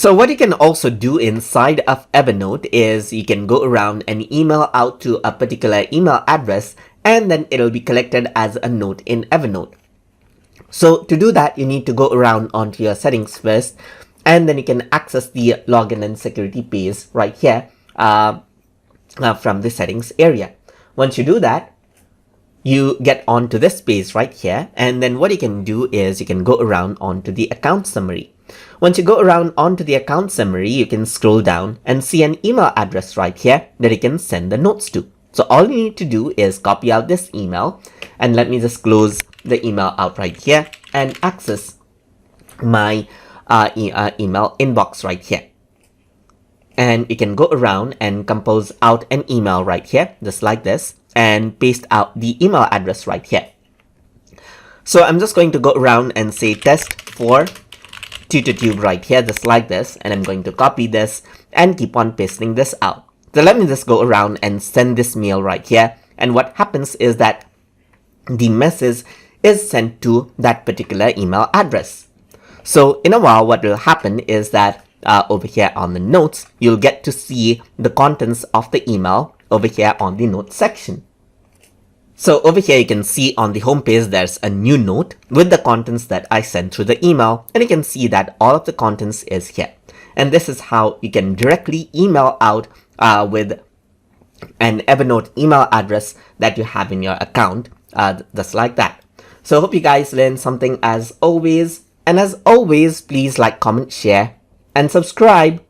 So what you can also do inside of Evernote is you can go around and email out to a particular email address, and then it'll be collected as a note in Evernote. So to do that, you need to go around onto your settings first, and then you can access the login and security page right here from the settings area. Once you do that, you get onto this page right here, and then what you can do is you can go around onto the account summary. Once you go around onto the account summary, you can scroll down and see an email address right here that you can send the notes to. So all you need to do is copy out this email, and let me just close the email out right here and access my email inbox right here. And you can go around and compose out an email right here, just like this, and paste out the email address right here. So I'm just going to go around and say test for TutorTube right here, just like this, and I'm going to copy this and keep on pasting this out. So let me just go around and send this mail right here, and what happens is that the message is sent to that particular email address. So in a while, what will happen is that over here on the notes, you'll get to see the contents of the email over here on the notes section. So over here you can see on the home page there's a new note with the contents that I sent through the email, and you can see that all of the contents is here. And this is how you can directly email out with an Evernote email address that you have in your account, just like that. So I hope you guys learned something as always, and as always, please like, comment, share, and subscribe